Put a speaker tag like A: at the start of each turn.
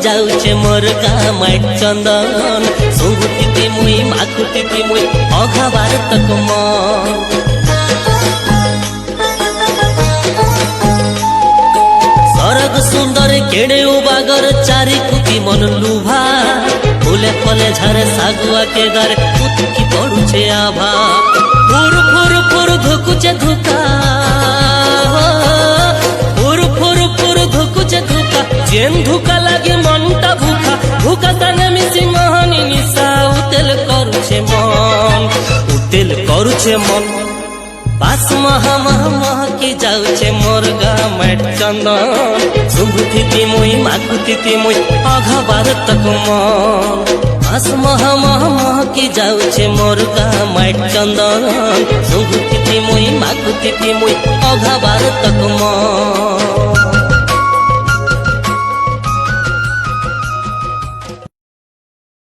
A: যাউছে মোর গামাইট চন্দন সুঙ্গুতিতে মুই মাকুতিতে মুই অঘাবার তক মন सरग सुंदर केड़े उबागर चारी कुती मन लुभा फूले फले झरे सागुआ के घर कुतकी पड़ुछे आभा फुर फुर फुर धुकुचे धुका फुर फुर फुर धुकुचे धुका जेन धुका लागे मनटा भूखा भूखा संगे मिसी मोहनी निशा उतेल करुछे मन बास महा महा महा की जाउछे मोर गामाइट चंदन सुंगुतिति मुई माकुतिति मुई अघाबार तक मन बास महा महा महा की जाउछे मोर गामाइट चंदन सुंगुतिति मुई माकुतिति मुई अघाबार तक मन।